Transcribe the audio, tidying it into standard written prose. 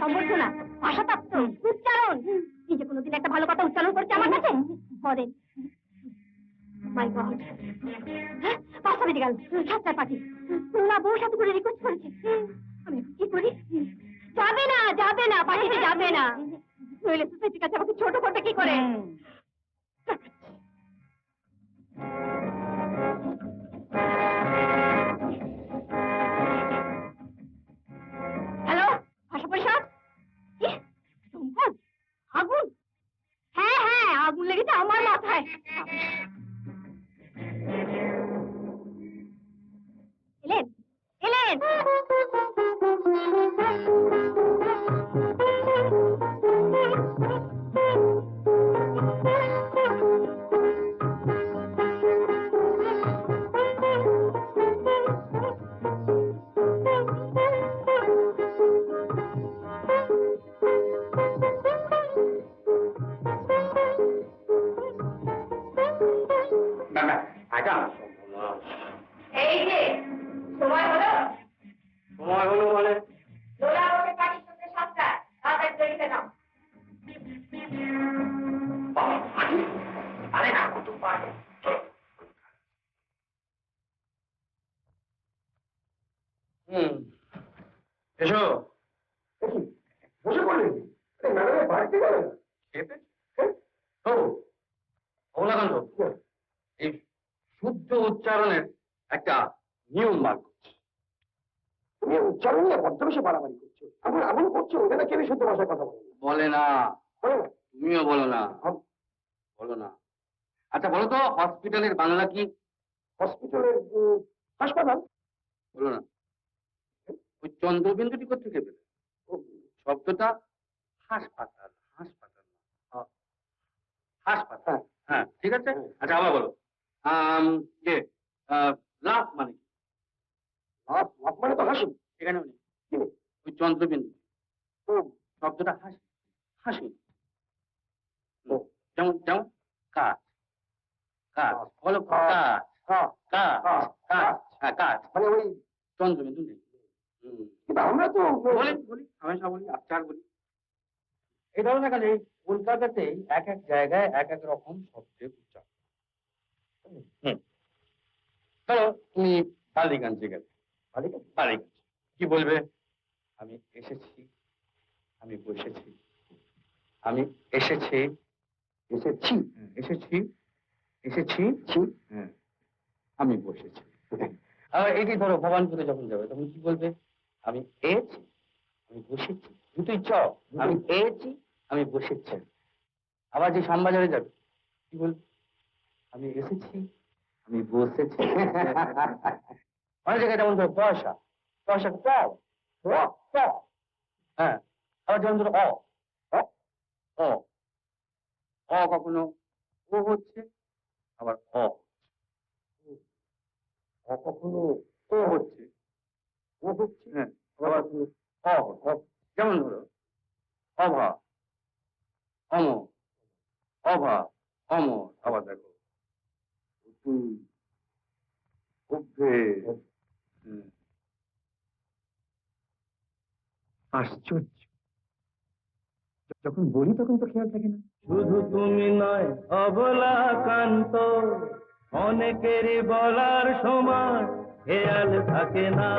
সম্বর্ধনা, ভাষাতত্ত্ব, উচ্চারণ। নিজে কোনোদিন একটা ভালো কথা উচ্চারণ করেছে আমার কাছে? বলেন। মাই গড, পাঁচটা বেজে গেল, সাতটার পার্টি। না, বউ সাথে করে রিকোয়েস্ট করেছে। আমি কি করি? যাবে না, যাবে না, পার্টিতে যাবে না। নইলে সোসাইটির কাছে আমাকে ছোট করবে কি করে? হ্যালো, ভাষা পরিষদ? আগুন? হ্যাঁ হ্যাঁ, আগুন লেগেছে আমার মাথায়। এলেন এলেন। এই যে সময় হলো, সময় হলো মানে লোলা ওকে পার্টির সঙ্গে সাতটা, তাড়াতাড়ি তৈরিতে নাও। আরে না কত পারে। এসো। বসে পড়লেন? ম্যাডামের বাড়িতে গেলেন? অবলাকান্ত, এই শুদ্ধ উচ্চারণের একটা নিয়ম বার করছে। তুমি উচ্চারণ নিয়ে বড্ড বেশি বাড়াবাড়ি করছো। এখন এমন করছো ওখানে কেউ শুদ্ধ ভাষায় কথা বলে না। তুমিও বলো না। বলো না। আচ্ছা বলো তো, হসপিটালের বাংলা কি? হসপিটালের হাসপাতাল। বলো না। ওই চন্দ্রবিন্দুটি কোথেকে পেলে? শব্দটা হাসপাতাল। হাসপাতাল, হাসপাতাল। হ্যাঁ ঠিক আছে। আচ্ছা আবার বলো, লাভ মানে কি? লাভ লাভ মানে তো হাসি। এখানে ওই চন্দ্রবিন্দু শব্দটা হাসি। হাসি যেমন যেমন কাজ। কাজ বলো, কাজ। কাজ কাজ কাজ মানে ওই চন্দ্রবিন্দু নেই। আমরা তো বলি বলি হামেশা বলি, আচার বলি। এই ধরো না, এই কলকাতাতে এক এক জায়গায় এক এক রকম শব্দের উচ্চারণ। ধরো তুমি বালিগঞ্জে গেলে, বালিগঞ্জ কি বলবে? আমি এসেছি, আমি বসেছি, আমি এসেছি, এসেছি, এসেছি, এসেছি, আমি বসেছি। আবার এটি ধরো ভবানপুরে যখন যাবে তখন কি বলবে? আমি এসেছি, আমি বসেছি। দুটোই চ। আমি এসেছি, আমি বসেছি। আবার যে শ্যামবাজারে যাবে কি বলবে? আমি এসেছি, আমি বসেছি। অনেক জায়গায় যেমন ধরো পয়সা, পয়সা হ্যাঁ। আবার যেমন ধরো অ, অ কখনো ও হচ্ছে, আবার অ কখনো ও হচ্ছে, ও হচ্ছে, হ্যাঁ, আবার অ। যেমন ধরো অভা, অম, অভা, অম। আবার দেখো আশ্চর্য, যখন বলি তখন তো খেয়াল থাকে না। শুধু তুমি নয় অবলাকান্ত, অনেকেরই বলার সময় খেয়াল থাকে না।